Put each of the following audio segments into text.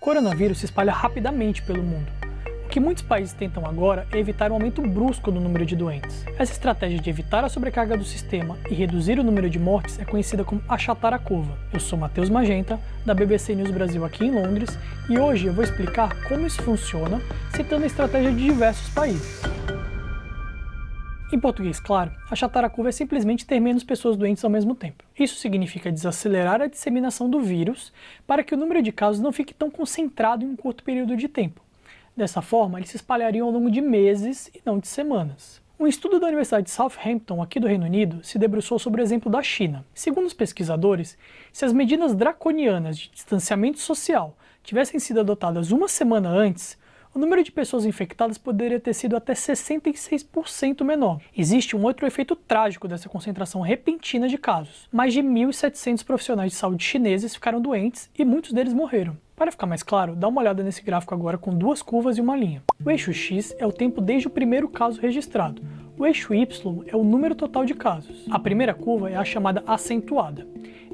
O coronavírus se espalha rapidamente pelo mundo. O que muitos países tentam agora é evitar um aumento brusco no número de doentes. Essa estratégia de evitar a sobrecarga do sistema e reduzir o número de mortes é conhecida como achatar a curva. Eu sou Matheus Magenta, da BBC News Brasil aqui em Londres, e hoje eu vou explicar como isso funciona, citando a estratégia de diversos países. Em português, claro, achatar a curva é simplesmente ter menos pessoas doentes ao mesmo tempo. Isso significa desacelerar a disseminação do vírus para que o número de casos não fique tão concentrado em um curto período de tempo. Dessa forma, eles se espalhariam ao longo de meses e não de semanas. Um estudo da Universidade de Southampton, aqui do Reino Unido, se debruçou sobre o exemplo da China. Segundo os pesquisadores, se as medidas draconianas de distanciamento social tivessem sido adotadas uma semana antes, o número de pessoas infectadas poderia ter sido até 66% menor. Existe um outro efeito trágico dessa concentração repentina de casos. Mais de 1.700 profissionais de saúde chineses ficaram doentes e muitos deles morreram. Para ficar mais claro, dá uma olhada nesse gráfico agora com duas curvas e uma linha. O eixo X é o tempo desde o primeiro caso registrado. O eixo Y é o número total de casos. A primeira curva é a chamada acentuada.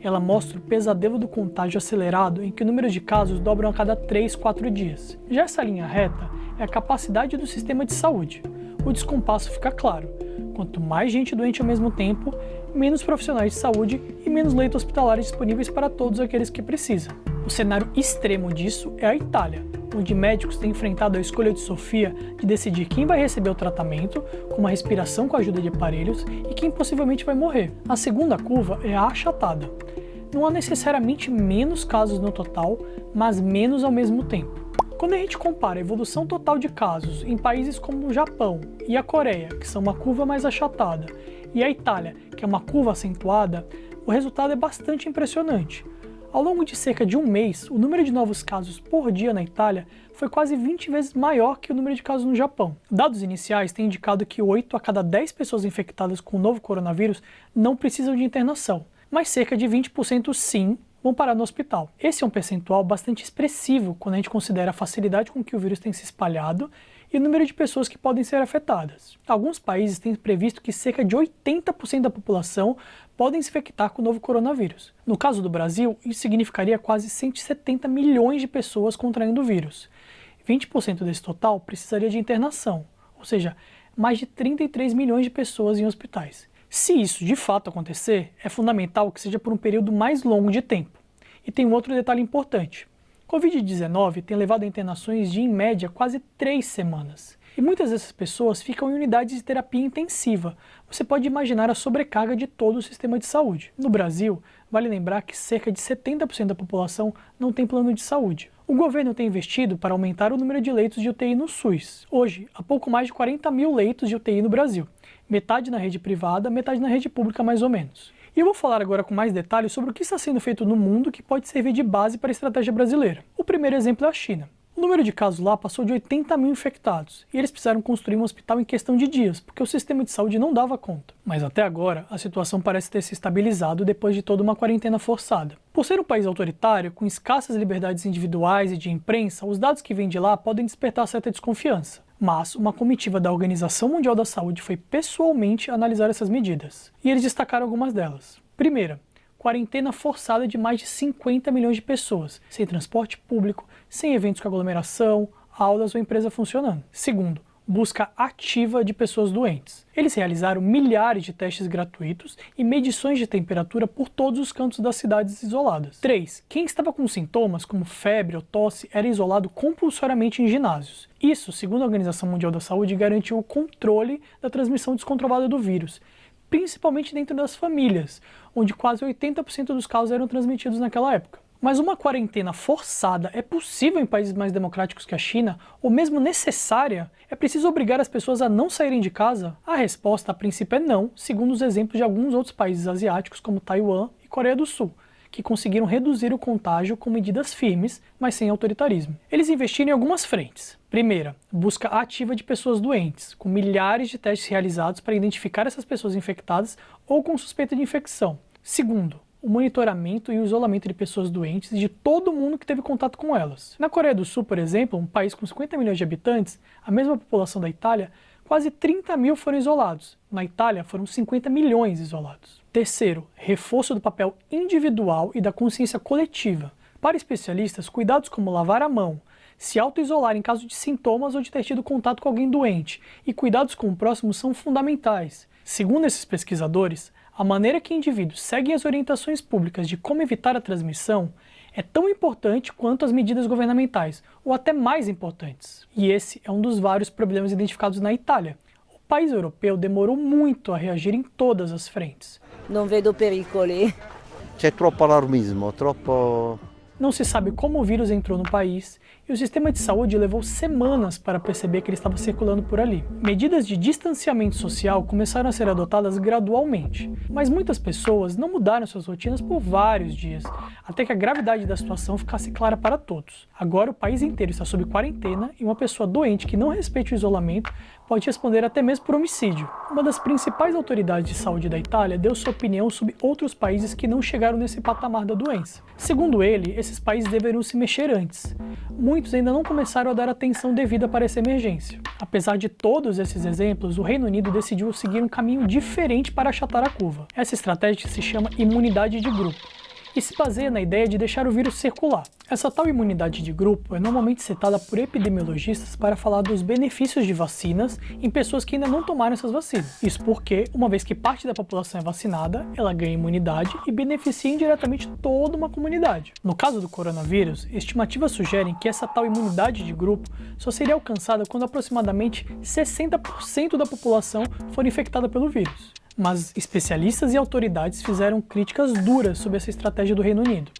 Ela mostra o pesadelo do contágio acelerado em que o número de casos dobram a cada 3, 4 dias. Já essa linha reta é a capacidade do sistema de saúde. O descompasso fica claro. Quanto mais gente doente ao mesmo tempo, menos profissionais de saúde e menos leitos hospitalares disponíveis para todos aqueles que precisam. O cenário extremo disso é a Itália, onde médicos têm enfrentado a escolha de Sofia de decidir quem vai receber o tratamento, com uma respiração com a ajuda de aparelhos, e quem possivelmente vai morrer. A segunda curva é a achatada. Não há necessariamente menos casos no total, mas menos ao mesmo tempo. Quando a gente compara a evolução total de casos em países como o Japão e a Coreia, que são uma curva mais achatada, e a Itália, que é uma curva acentuada, o resultado é bastante impressionante. Ao longo de cerca de um mês, o número de novos casos por dia na Itália foi quase 20 vezes maior que o número de casos no Japão. Dados iniciais têm indicado que 8 a cada 10 pessoas infectadas com o novo coronavírus não precisam de internação, mas cerca de 20% sim vão parar no hospital. Esse é um percentual bastante expressivo quando a gente considera a facilidade com que o vírus tem se espalhado e o número de pessoas que podem ser afetadas. Alguns países têm previsto que cerca de 80% da população podem se infectar com o novo coronavírus. No caso do Brasil, isso significaria quase 170 milhões de pessoas contraindo o vírus. 20% desse total precisaria de internação, ou seja, mais de 33 milhões de pessoas em hospitais. Se isso de fato acontecer, é fundamental que seja por um período mais longo de tempo. E tem um outro detalhe importante. Covid-19 tem levado a internações de, em média, quase 3 semanas. E muitas dessas pessoas ficam em unidades de terapia intensiva. Você pode imaginar a sobrecarga de todo o sistema de saúde. No Brasil, vale lembrar que cerca de 70% da população não tem plano de saúde. O governo tem investido para aumentar o número de leitos de UTI no SUS. Hoje, há pouco mais de 40 mil leitos de UTI no Brasil. Metade na rede privada, metade na rede pública mais ou menos. E eu vou falar agora com mais detalhes sobre o que está sendo feito no mundo que pode servir de base para a estratégia brasileira. O primeiro exemplo é a China. O número de casos lá passou de 80 mil infectados, e eles precisaram construir um hospital em questão de dias, porque o sistema de saúde não dava conta. Mas até agora, a situação parece ter se estabilizado depois de toda uma quarentena forçada. Por ser um país autoritário, com escassas liberdades individuais e de imprensa, os dados que vêm de lá podem despertar certa desconfiança. Mas uma comitiva da Organização Mundial da Saúde foi pessoalmente analisar essas medidas, e eles destacaram algumas delas. Primeira, quarentena forçada de mais de 50 milhões de pessoas, sem transporte público, sem eventos com aglomeração, aulas ou empresa funcionando. Segundo, busca ativa de pessoas doentes. Eles realizaram milhares de testes gratuitos e medições de temperatura por todos os cantos das cidades isoladas. 3. Quem estava com sintomas como febre ou tosse era isolado compulsoriamente em ginásios. Isso, segundo a Organização Mundial da Saúde, garantiu o controle da transmissão descontrolada do vírus, principalmente dentro das famílias, onde quase 80% dos casos eram transmitidos naquela época. Mas uma quarentena forçada é possível em países mais democráticos que a China, ou mesmo necessária? É preciso obrigar as pessoas a não saírem de casa? A resposta a princípio é não, segundo os exemplos de alguns outros países asiáticos como Taiwan e Coreia do Sul, que conseguiram reduzir o contágio com medidas firmes, mas sem autoritarismo. Eles investiram em algumas frentes. Primeira, busca ativa de pessoas doentes, com milhares de testes realizados para identificar essas pessoas infectadas ou com suspeita de infecção. Segundo, o monitoramento e o isolamento de pessoas doentes e de todo mundo que teve contato com elas. Na Coreia do Sul, por exemplo, um país com 50 milhões de habitantes, a mesma população da Itália, quase 30 mil foram isolados. Na Itália, foram 50 milhões isolados. Terceiro, reforço do papel individual e da consciência coletiva. Para especialistas, cuidados como lavar a mão, se auto-isolar em caso de sintomas ou de ter tido contato com alguém doente, e cuidados com o próximo são fundamentais. Segundo esses pesquisadores, a maneira que indivíduos seguem as orientações públicas de como evitar a transmissão é tão importante quanto as medidas governamentais, ou até mais importantes. E esse é um dos vários problemas identificados na Itália. O país europeu demorou muito a reagir em todas as frentes. Não vedo pericoli. C'è troppo allarmismo, troppo... Não se sabe como o vírus entrou no país e o sistema de saúde levou semanas para perceber que ele estava circulando por ali. Medidas de distanciamento social começaram a ser adotadas gradualmente, mas muitas pessoas não mudaram suas rotinas por vários dias, até que a gravidade da situação ficasse clara para todos. Agora o país inteiro está sob quarentena e uma pessoa doente que não respeite o isolamento pode responder até mesmo por homicídio. Uma das principais autoridades de saúde da Itália deu sua opinião sobre outros países que não chegaram nesse patamar da doença. Segundo ele, esses países deveriam se mexer antes. Muitos ainda não começaram a dar atenção devida para essa emergência. Apesar de todos esses exemplos, o Reino Unido decidiu seguir um caminho diferente para achatar a curva. Essa estratégia se chama imunidade de grupo e se baseia na ideia de deixar o vírus circular. Essa tal imunidade de grupo é normalmente citada por epidemiologistas para falar dos benefícios de vacinas em pessoas que ainda não tomaram essas vacinas. Isso porque, uma vez que parte da população é vacinada, ela ganha imunidade e beneficia indiretamente toda uma comunidade. No caso do coronavírus, estimativas sugerem que essa tal imunidade de grupo só seria alcançada quando aproximadamente 60% da população for infectada pelo vírus. Mas especialistas e autoridades fizeram críticas duras sobre essa estratégia do Reino Unido.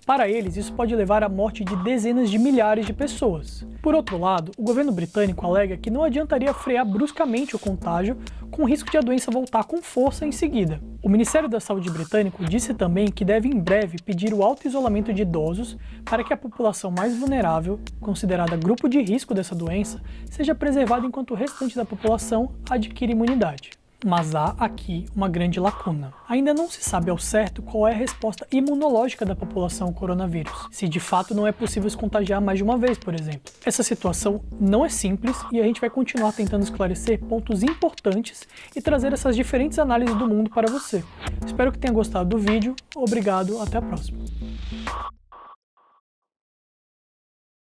Para eles, isso pode levar à morte de dezenas de milhares de pessoas. Por outro lado, o governo britânico alega que não adiantaria frear bruscamente o contágio, com o risco de a doença voltar com força em seguida. O Ministério da Saúde britânico disse também que deve em breve pedir o auto-isolamento de idosos para que a população mais vulnerável, considerada grupo de risco dessa doença, seja preservada enquanto o restante da população adquire imunidade. Mas há aqui uma grande lacuna. Ainda não se sabe ao certo qual é a resposta imunológica da população ao coronavírus, se de fato não é possível se contagiar mais de uma vez, por exemplo. Essa situação não é simples e a gente vai continuar tentando esclarecer pontos importantes e trazer essas diferentes análises do mundo para você. Espero que tenha gostado do vídeo, obrigado, até a próxima.